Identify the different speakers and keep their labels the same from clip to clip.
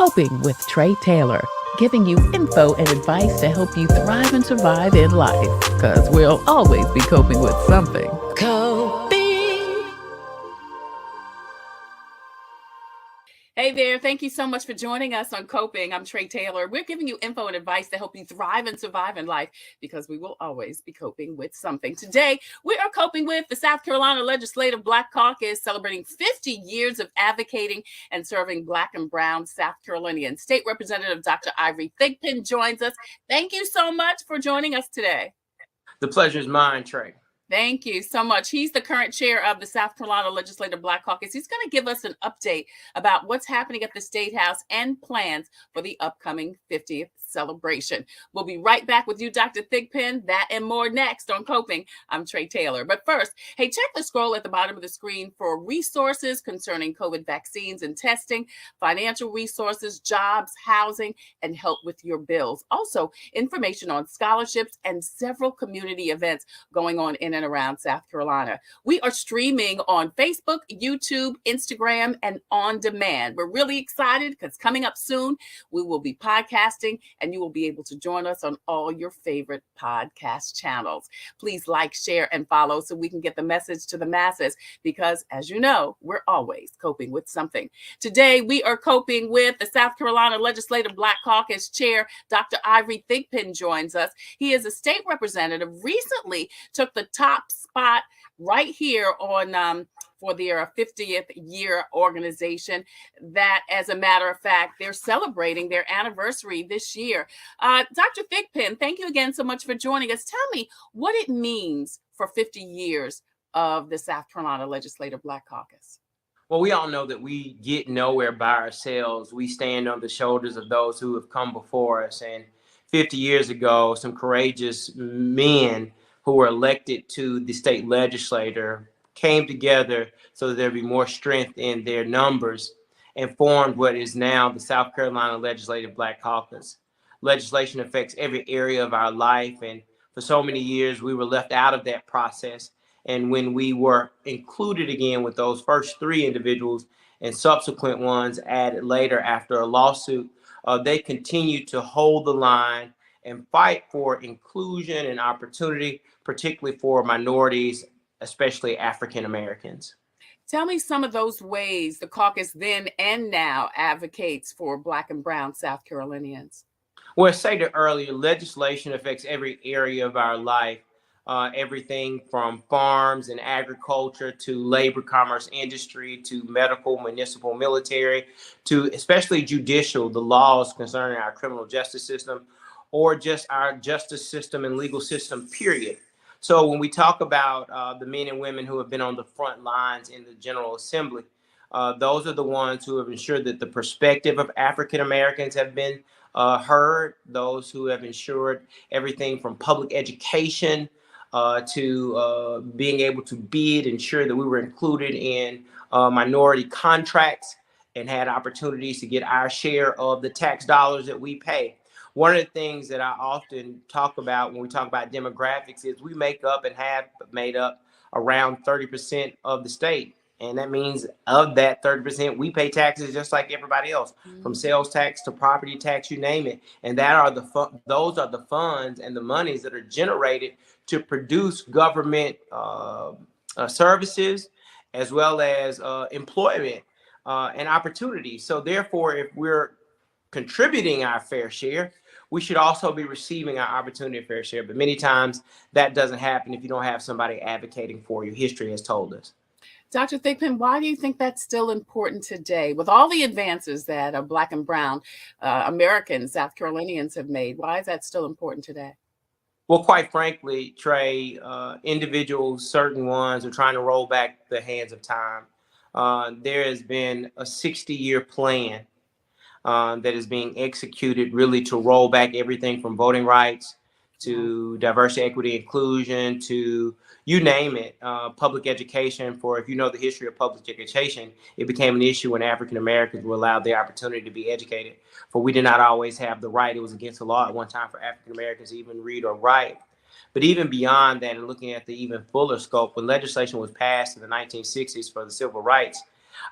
Speaker 1: Coping with Tre Tailor, giving you info and advice to help you thrive and survive in life, because we'll always be coping with something. Coping.
Speaker 2: Hey there, thank you so much for joining us on Coping. I'm Tre Tailor. We're giving you info and advice to help you thrive and survive in life, because we will always be coping with something. Today, we are coping with the South Carolina Legislative Black Caucus, celebrating 50 years of advocating and serving Black and Brown South Carolinians. State Representative Dr. Ivory Thigpen joins us. Thank you so much for joining us today.
Speaker 3: The pleasure is mine, Tre.
Speaker 2: Thank you so much. He's the current chair of the South Carolina Legislative Black Caucus. He's going to give us an update about what's happening at the State House and plans for the upcoming 50th celebration. We'll be right back with you, Dr. Thigpen. That and more next on Coping. I'm Tre Tailor. But first, hey, check the scroll at the bottom of the screen for resources concerning COVID vaccines and testing, financial resources, jobs, housing, and help with your bills. Also, information on scholarships and several community events going on in and around South Carolina. We are streaming on Facebook, YouTube, Instagram, and on demand. We're really excited because coming up soon, we will be podcasting, and you will be able to join us on all your favorite podcast channels. Please like, share, and follow so we can get the message to the masses, because as you know, we're always coping with something. Today, we are coping with the South Carolina Legislative Black Caucus Chair. Dr. Ivory Thigpen joins us. He is a state representative, recently took the top spot right here on for their 50th year organization, that, as a matter of fact, they're celebrating their anniversary this year. Dr. Thigpen, thank you again so much for joining us. Tell me what it means for 50 years of the South Carolina Legislative Black Caucus.
Speaker 3: Well, we all know that we get nowhere by ourselves. We stand on the shoulders of those who have come before us. And 50 years ago, some courageous men who were elected to the state legislature came together so that there'd be more strength in their numbers and formed what is now the South Carolina Legislative Black Caucus. Legislation affects every area of our life, and for so many years we were left out of that process. And when we were included again with those first three individuals and subsequent ones added later after a lawsuit, they continued to hold the line and fight for inclusion and opportunity, particularly for minorities, especially African Americans.
Speaker 2: Tell me some of those ways the caucus then and now advocates for Black and Brown South Carolinians.
Speaker 3: Well, as stated earlier, legislation affects every area of our life, everything from farms and agriculture to labor, commerce, industry, to medical, municipal, military, to especially judicial, the laws concerning our criminal justice system, or just our justice system and legal system, period. So when we talk about the men and women who have been on the front lines in the General Assembly, those are the ones who have ensured that the perspective of African Americans have been heard, those who have ensured everything from public education to being able to bid, ensure that we were included in minority contracts and had opportunities to get our share of the tax dollars that we pay. One of the things that I often talk about when we talk about demographics is we make up and have made up around 30% of the state. And that means of that 30%, we pay taxes just like everybody else, from sales tax to property tax, you name it. And that are those are the funds and the monies that are generated to produce government services, as well as employment and opportunities. So therefore, if we're contributing our fair share, we should also be receiving our opportunity fair share. But many times that doesn't happen if you don't have somebody advocating for you. History has told us.
Speaker 2: Dr. Thigpen, why do you think that's still important today? With all the advances that Black and Brown Americans, South Carolinians have made, why is that still important today?
Speaker 3: Well, quite frankly, Tre, individuals, certain ones are trying to roll back the hands of time. There has been a 60-year plan that is being executed really to roll back everything from voting rights to diversity, equity, inclusion, to you name it, public education. For if you know the history of public education, it became an issue when African Americans were allowed the opportunity to be educated. For we did not always have the right. It was against the law at one time for African Americans to even read or write. But even beyond that, and looking at the even fuller scope, when legislation was passed in the 1960s for the civil rights,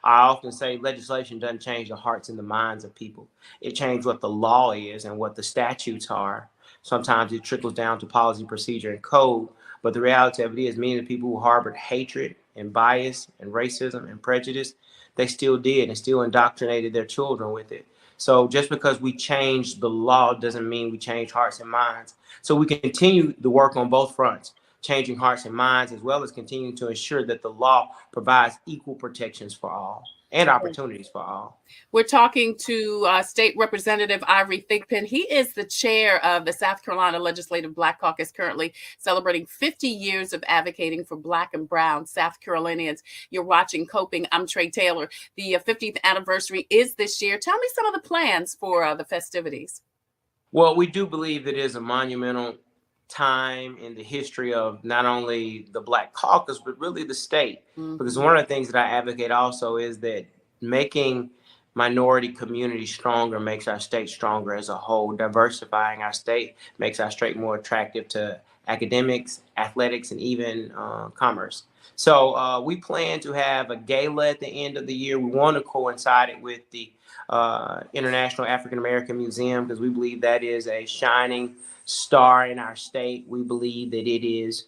Speaker 3: I often say legislation doesn't change the hearts and the minds of people. It changes what the law is and what the statutes are. Sometimes it trickles down to policy, procedure, and code. But the reality of it is, many of the people who harbored hatred and bias and racism and prejudice, they still did and still indoctrinated their children with it. So just because we change the law doesn't mean we change hearts and minds. So we continue the work on both fronts, changing hearts and minds, as well as continuing to ensure that the law provides equal protections for all and opportunities for all.
Speaker 2: We're talking to State Representative Ivory Thigpen. He is the chair of the South Carolina Legislative Black Caucus, currently celebrating 50 years of advocating for Black and Brown South Carolinians. You're watching Coping. I'm Tre Tailor. The 50th anniversary is this year. Tell me some of the plans for the festivities.
Speaker 3: Well, we do believe it is a monumental time in the history of not only the Black Caucus, but really the state. Because one of the things that I advocate also is that making minority communities stronger makes our state stronger as a whole. Diversifying our state makes our state more attractive to academics, athletics, and even commerce. So we plan to have a gala at the end of the year. We want to coincide it with the International African American Museum, because we believe that is a shining star in our state. We believe that it is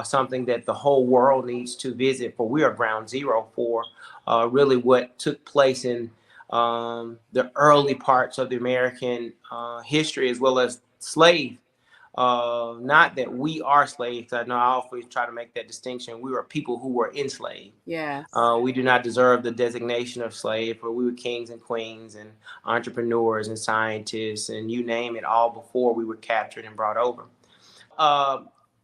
Speaker 3: something that the whole world needs to visit, for we are ground zero for really what took place in the early parts of the American history, as well as slave. Not that we are slaves. I know I always try to make that distinction. We were people who were enslaved.
Speaker 2: Yes.
Speaker 3: We do not deserve the designation of slave, for we were kings and queens and entrepreneurs and scientists and you name it, all before we were captured and brought over.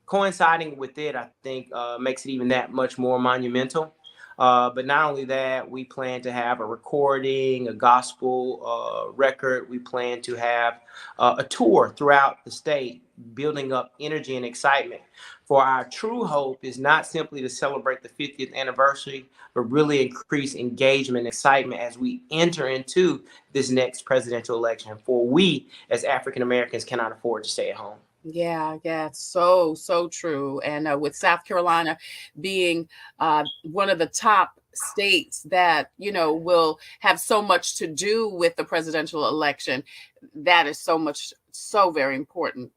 Speaker 3: Coinciding with it, I think, makes it even that much more monumental. But not only that, we plan to have a recording, a gospel record. We plan to have a tour throughout the state, building up energy and excitement. For our true hope is not simply to celebrate the 50th anniversary, but really increase engagement and excitement as we enter into this next presidential election. For we, as African Americans, cannot afford to stay at home.
Speaker 2: Yeah, it's so true. And with South Carolina being one of the top states that, will have so much to do with the presidential election, that is so very important.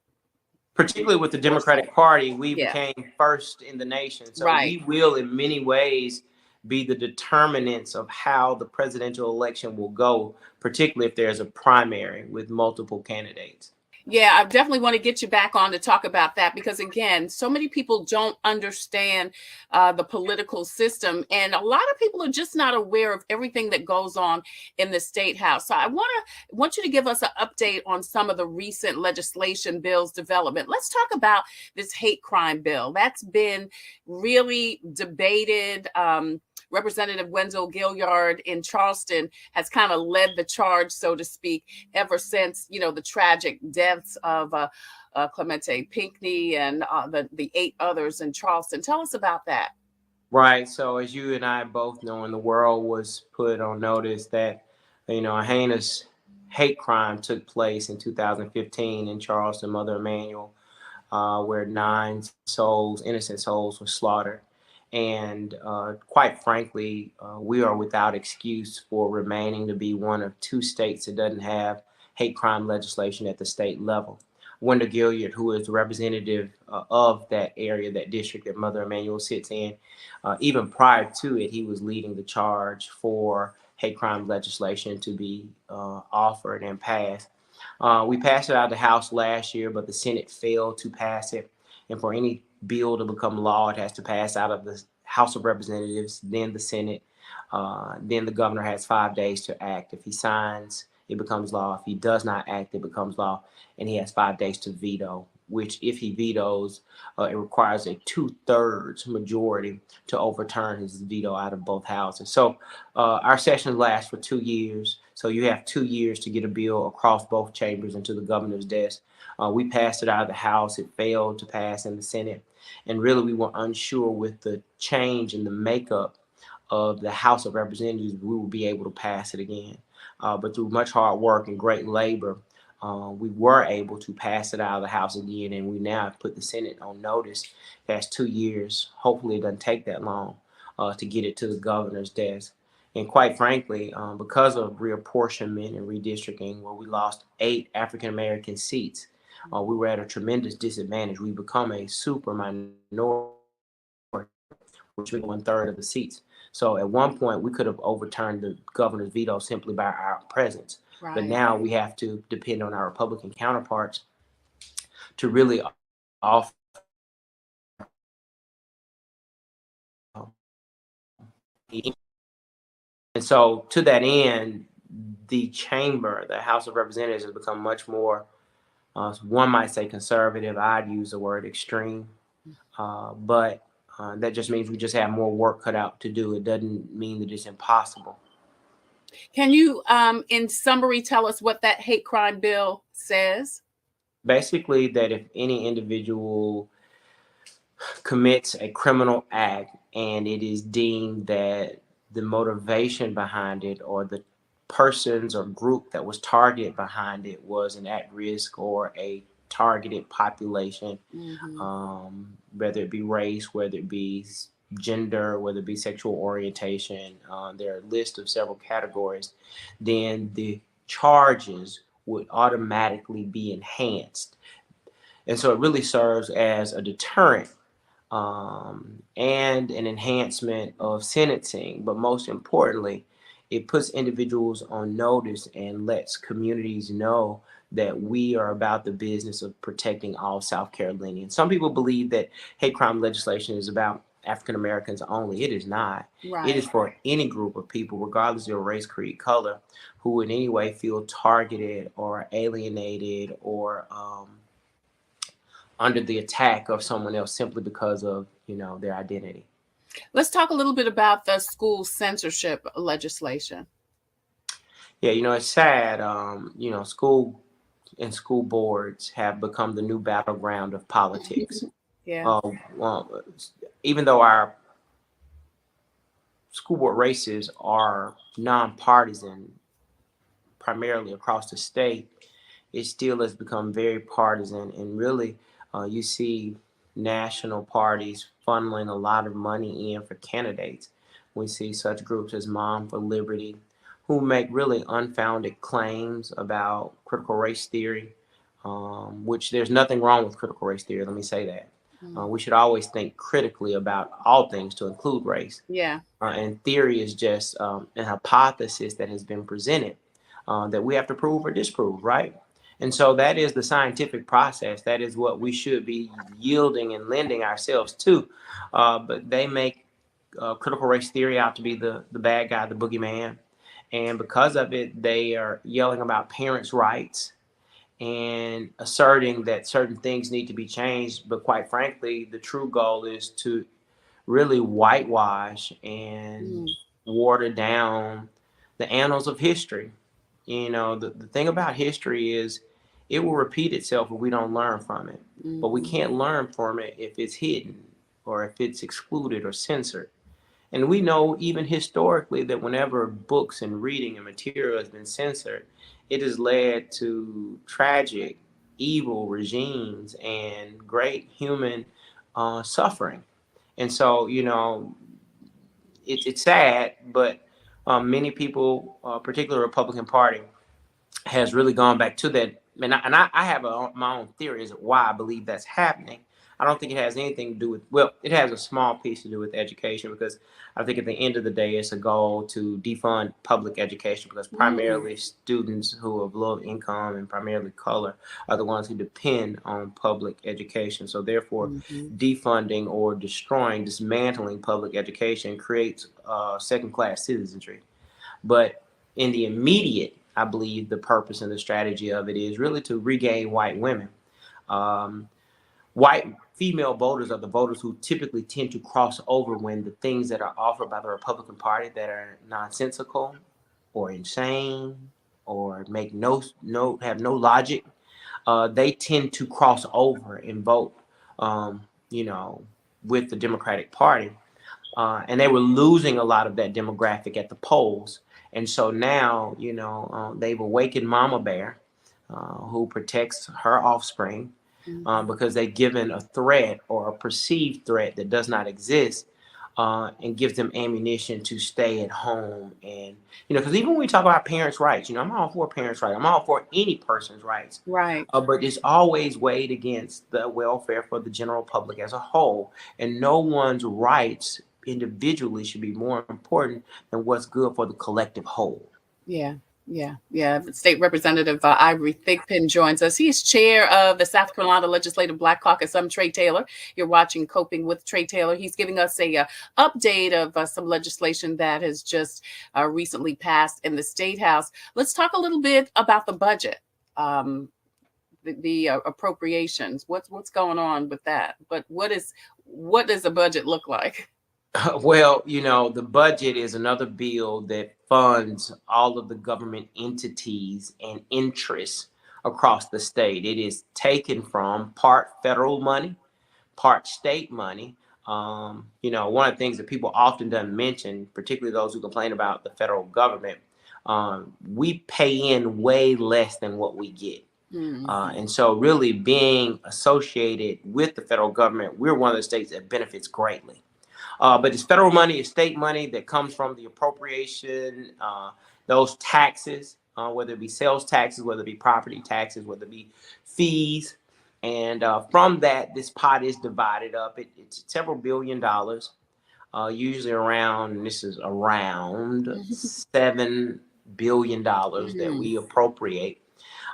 Speaker 3: Particularly with the Democratic Party, we became first in the nation. So we will, in many ways, be the determinants of how the presidential election will go, particularly if there's a primary with multiple candidates.
Speaker 2: Yeah, I definitely want to get you back on to talk about that, because again, so many people don't understand the political system, and a lot of people are just not aware of everything that goes on in the State House. So I want you to give us an update on some of the recent legislation bills development. Let's talk about this hate crime bill that's been really debated. Representative Wendell Gilliard in Charleston has kind of led the charge, so to speak, ever since, the tragic deaths of Clemente Pinckney and the 8 others in Charleston. Tell us about that.
Speaker 3: Right. So as you and I both know, in the world was put on notice that, a heinous hate crime took place in 2015 in Charleston, Mother Emanuel, where 9 souls, innocent souls, were slaughtered. And quite frankly, we are without excuse for remaining to be one of 2 states that doesn't have hate crime legislation at the state level. Wendell Gilliard, who is the representative of that area, that district that Mother Emanuel sits in, even prior to it, he was leading the charge for hate crime legislation to be offered and passed. We passed it out of the House last year, but the Senate failed to pass it. And for any bill to become law, it has to pass out of the House of Representatives, then the Senate, then the governor has 5 days to act. If he signs, it becomes law. If he does not act, it becomes law, and he has 5 days to veto, which if he vetoes, it requires a 2/3 majority to overturn his veto out of both houses. So our session lasts for 2 years. So you have 2 years to get a bill across both chambers into the governor's desk. We passed it out of the House. It failed to pass in the Senate. And really, we were unsure with the change in the makeup of the House of Representatives, we will be able to pass it again. But through much hard work and great labor, we were able to pass it out of the House again. And we now have put the Senate on notice. That's 2 years. Hopefully, it doesn't take that long to get it to the governor's desk. And quite frankly, because of reapportionment and redistricting, where we lost 8 African American seats, we were at a tremendous disadvantage. We become a super minority, which was 1/3 of the seats. So at one point, we could have overturned the governor's veto simply by our presence. But
Speaker 2: Right.
Speaker 3: now we have to depend on our Republican counterparts to really offer. And so, to that end, the chamber, the House of Representatives, has become much more, one might say conservative. I'd use the word extreme. But that just means we just have more work cut out to do. It doesn't mean that it's impossible.
Speaker 2: Can you, in summary, tell us what that hate crime bill says?
Speaker 3: Basically, that if any individual commits a criminal act and it is deemed that the motivation behind it or the persons or group that was targeted behind it was an at-risk or a targeted population, whether it be race, whether it be gender, whether it be sexual orientation, there are a list of several categories, then the charges would automatically be enhanced. And so it really serves as a deterrent and an enhancement of sentencing. But most importantly, it puts individuals on notice and lets communities know that we are about the business of protecting all South Carolinians. Some people believe that hate crime legislation is about African Americans only. It is not.
Speaker 2: Right.
Speaker 3: It is for any group of people, regardless of their race, creed, color, who in any way feel targeted or alienated or under the attack of someone else simply because of, their identity.
Speaker 2: Let's talk a little bit about the school censorship legislation.
Speaker 3: Yeah, it's sad. School and school boards have become the new battleground of politics.
Speaker 2: Yeah.
Speaker 3: Well, even though our school board races are nonpartisan, primarily across the state, it still has become very partisan. And really, you see national parties funneling a lot of money in for candidates. We see such groups as Mom for Liberty, who make really unfounded claims about critical race theory, which there's nothing wrong with critical race theory. Let me say that. We should always think critically about all things to include race.
Speaker 2: Yeah.
Speaker 3: And theory is just an hypothesis that has been presented that we have to prove or disprove, right? And so that is the scientific process. That is what we should be yielding and lending ourselves to. But they make critical race theory out to be the bad guy, the boogeyman. And because of it, they are yelling about parents' rights and asserting that certain things need to be changed. But quite frankly, the true goal is to really whitewash and water down the annals of history. The thing about history is it will repeat itself if we don't learn from it. But we can't learn from it if it's hidden or if it's excluded or censored. And we know even historically that whenever books and reading and material has been censored, it has led to tragic, evil regimes and great human suffering. And so, it's sad, but many people, particularly the Republican Party, has really gone back to that. I have my own theories of why I believe that's happening. I don't think it has anything to do with, well, it has a small piece to do with education, because I think at the end of the day, it's a goal to defund public education, because primarily students who are of low income and primarily color are the ones who depend on public education. So therefore, defunding or destroying, dismantling public education creates second-class citizenry. But in the immediate, I believe the purpose and the strategy of it is really to regain white women. White female voters are the voters who typically tend to cross over when the things that are offered by the Republican Party that are nonsensical or insane or make have no logic, they tend to cross over and vote, with the Democratic Party. And they were losing a lot of that demographic at the polls. And so now, they've awakened Mama Bear, who protects her offspring, because they've given a threat or a perceived threat that does not exist and gives them ammunition to stay at home. And, because even when we talk about parents' rights, I'm all for parents' rights. I'm all for any person's rights.
Speaker 2: Right.
Speaker 3: But it's always weighed against the welfare for the general public as a whole. And no one's rights individually should be more important than what's good for the collective whole.
Speaker 2: Yeah. State Representative Ivory Thigpen joins us. He is chair of the South Carolina Legislative Black Caucus. I'm Tre Tailor. You're watching Coping with Tre Tailor. He's giving us a update of some legislation that has just recently passed in the State House. Let's talk a little bit about the budget, the appropriations. What's going on with that? But what does a budget look like?
Speaker 3: Well, the budget is another bill that funds all of the government entities and interests across the state. It is taken from part federal money, part state money. One of the things that people often don't mention, particularly those who complain about the federal government, we pay in way less than what we get. Mm-hmm. And so really being associated with the federal government, we're one of the states that benefits greatly. But it's federal money, it's state money that comes from the appropriation, those taxes, whether it be sales taxes, whether it be property taxes, whether it be fees. And from that, this pot is divided up. It's several $billions, usually around $7 billion that we appropriate.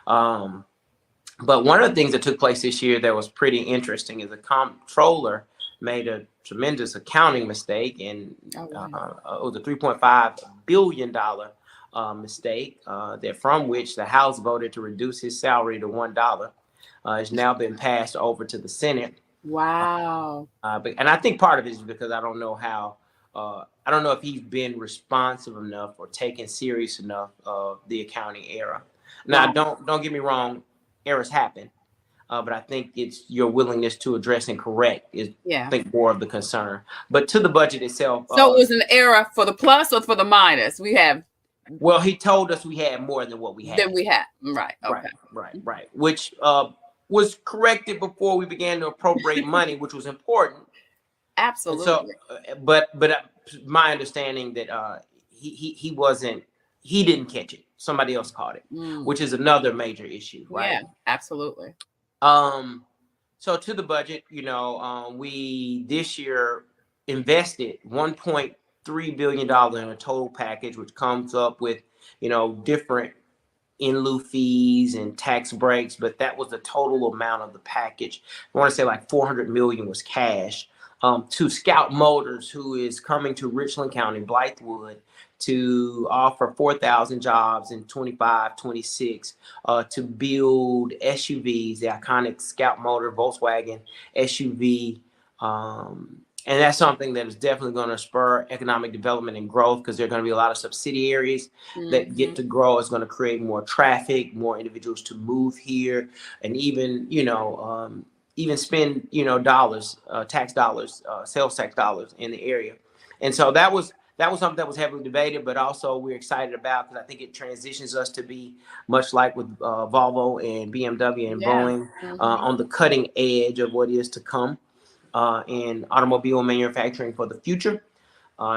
Speaker 3: But one of the things that took place this year that was pretty interesting is the comptroller made a tremendous accounting mistake, and it was a $3.5 billion mistake, that from which the House voted to reduce his salary to $1. It's now been passed over to the Senate.
Speaker 2: Wow.
Speaker 3: And I think part of it is because I don't know if he's been responsive enough or taken serious enough of the accounting error. Now, don't get me wrong, errors happen. But I think it's your willingness to address and correct is, I think, more of the concern. But to the budget itself.
Speaker 2: So it was an error for the plus or for the minus?
Speaker 3: Well, he told us we had more than what we had.
Speaker 2: Right. Okay.
Speaker 3: Right. Which was corrected before we began to appropriate money, which was important.
Speaker 2: Absolutely.
Speaker 3: So, but my understanding that he didn't catch it. Somebody else caught it, which is another major issue. Right.
Speaker 2: Yeah, absolutely.
Speaker 3: So to the budget, we this year invested $1.3 billion in a total package, which comes up with, different in lieu fees and tax breaks, but that was the total amount of the package. I want to say like $400 million was cash. To Scout Motors, who is coming to Richland County, Blythewood, to offer 4,000 jobs in 25-26, to build SUVs, the iconic Scout Motor Volkswagen SUV. And that's something that is definitely going to spur economic development and growth, because there are going to be a lot of subsidiaries that get to grow. It's going to create more traffic, more individuals to move here, and even, even spend, dollars, tax dollars, sales tax dollars in the area. And so that was something that was heavily debated, but also we're excited about, because I think it transitions us to be much like with Volvo and BMW and Boeing, on the cutting edge of what is to come in automobile manufacturing for the future.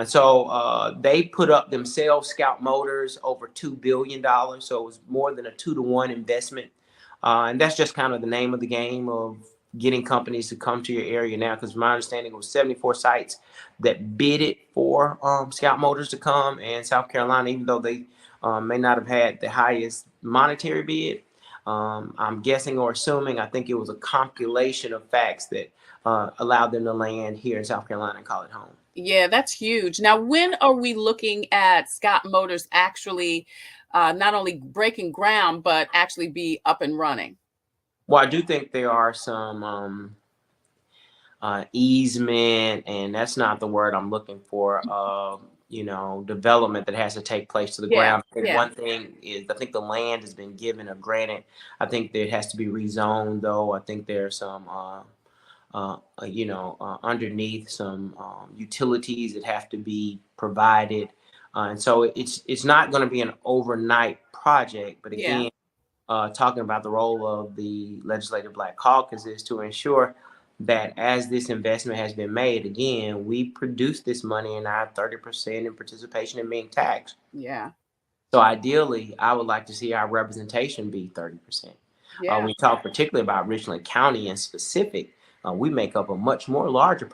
Speaker 3: So they put up themselves, Scout Motors, over $2 billion. So it was more than a 2-to-1 investment. And that's just kind of the name of the game of getting companies to come to your area now, because my understanding it was 74 sites that bidded for Scout Motors to come, and South Carolina, even though they may not have had the highest monetary bid, I'm guessing or assuming, I think it was a compilation of facts that allowed them to land here in South Carolina and call it home.
Speaker 2: Yeah, that's huge. Now, when are we looking at Scout Motors actually not only breaking ground, but actually be up and running?
Speaker 3: Well, I do think there are some easement, and that's not the word I'm looking for, development that has to take place to the ground. One thing is, I think the land has been given or granted. I think there has to be rezoned, though. I think there's some, underneath some utilities that have to be provided. And so it's not going to be an overnight project, but again, talking about the role of the Legislative Black Caucus is to ensure that as this investment has been made, again, we produce this money and our 30% in participation in being taxed.
Speaker 2: Yeah.
Speaker 3: So ideally, I would like to see our representation be 30%.
Speaker 2: Yeah.
Speaker 3: We talk particularly about Richland County in specific. We make up a much more larger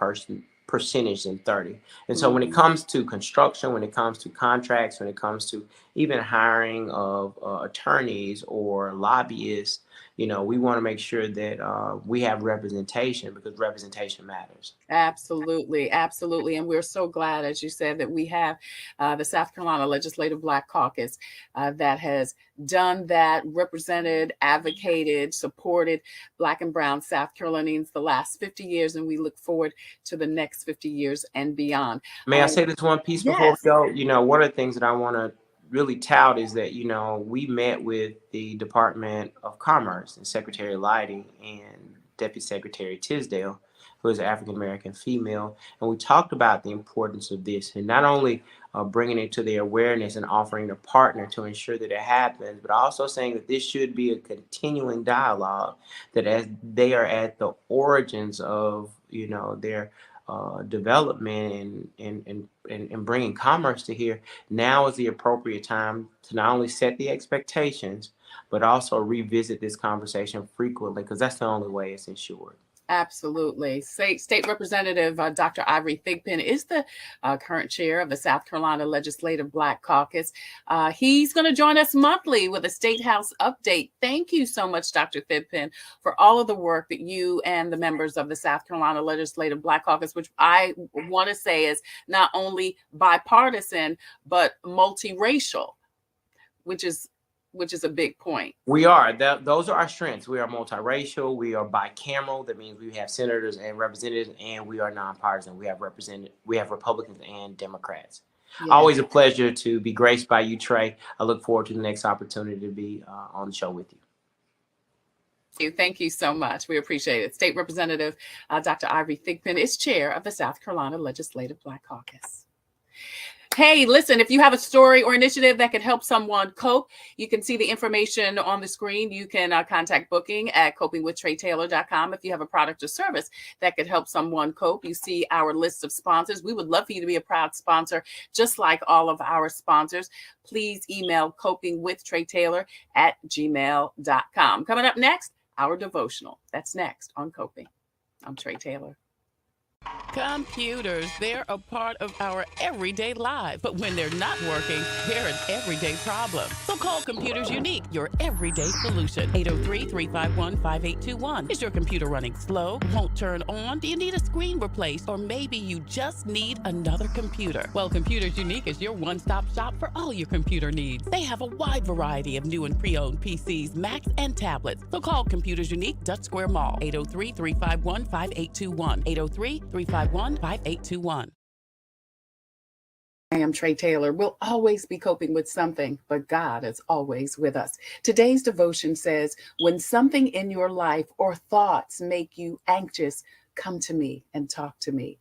Speaker 3: percentage than 30. And so when it comes to construction, when it comes to contracts, when it comes to even hiring of attorneys or lobbyists, we want to make sure that we have representation, because representation matters.
Speaker 2: Absolutely, absolutely. And we're so glad, as you said, that we have the South Carolina Legislative Black Caucus that has done that, represented, advocated, supported Black and brown South Carolinians the last 50 years. And we look forward to the next 50 years and beyond.
Speaker 3: May I say this one piece before we go? One of the things that I want to really tout is that, we met with the Department of Commerce and Secretary Lighting and Deputy Secretary Tisdale, who is an African-American female. And we talked about the importance of this, and not only bringing it to their awareness and offering a partner to ensure that it happens, but also saying that this should be a continuing dialogue, that as they are at the origins of, their development and bringing commerce to here, now is the appropriate time to not only set the expectations, but also revisit this conversation frequently, because that's the only way it's ensured.
Speaker 2: Absolutely. State Representative Dr. Ivory Thigpen is the current chair of the South Carolina Legislative Black Caucus. He's going to join us monthly with a State House update. Thank you so much, Dr. Thigpen, for all of the work that you and the members of the South Carolina Legislative Black Caucus, which I want to say is not only bipartisan, but multiracial, which is a big point.
Speaker 3: We are. Those are our strengths. We are multiracial. We are bicameral. That means we have senators and representatives, and we are nonpartisan. We have Republicans and Democrats. Yeah. Always a pleasure to be graced by you, Trey. I look forward to the next opportunity to be on the show with you.
Speaker 2: Thank you so much. We appreciate it. State Representative Dr. Ivory Thigpen is chair of the South Carolina Legislative Black Caucus. Hey, listen, if you have a story or initiative that can help someone cope, you can see the information on the screen. You can contact booking at copingwithtretatailor.com. If you have a product or service that could help someone cope, you see our list of sponsors. We would love for you to be a proud sponsor, just like all of our sponsors. Please email copingwithtretatailor@gmail.com. Coming up next, our devotional. That's next on Coping. I'm Tre Tailor.
Speaker 1: Computers, they're a part of our everyday life. But when they're not working, they're an everyday problem. So call Computers Unique, your everyday solution. 803-351-5821. Is your computer running slow? Won't turn on? Do you need a screen replaced? Or maybe you just need another computer? Well, Computers Unique is your one-stop shop for all your computer needs. They have a wide variety of new and pre-owned PCs, Macs, and tablets. So call Computers Unique, Dutch Square Mall. 803-351-5821. 803-351-5821.
Speaker 2: I am Tre Tailor. We'll always be coping with something, but God is always with us. Today's devotion says, when something in your life or thoughts make you anxious, come to me and talk to me.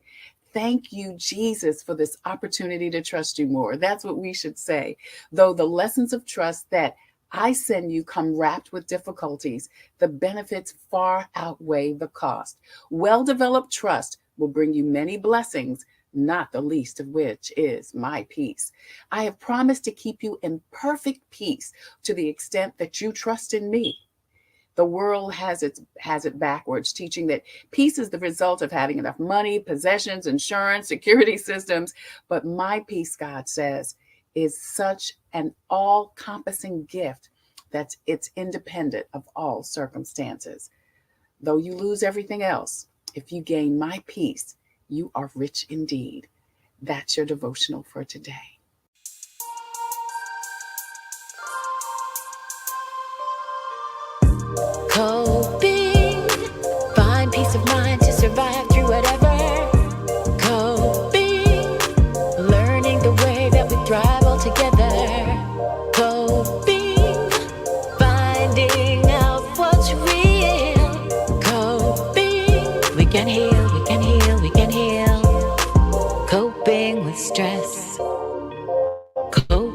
Speaker 2: Thank you, Jesus, for this opportunity to trust you more. That's what we should say. Though the lessons of trust that I send you come wrapped with difficulties, the benefits far outweigh the cost. Well-developed trust will bring you many blessings, not the least of which is my peace. I have promised to keep you in perfect peace to the extent that you trust in me. The world has it backwards, teaching that peace is the result of having enough money, possessions, insurance, security systems. But my peace, God says, is such an all-encompassing gift that it's independent of all circumstances. Though you lose everything else, if you gain my peace, you are rich indeed. That's your devotional for today.
Speaker 4: Coping, find peace of mind to survive through whatever. Coping, learning the way that we thrive all together. Coping, finding out what's real. Coping, we can heal, we can heal, we can heal. Coping with stress. Coping.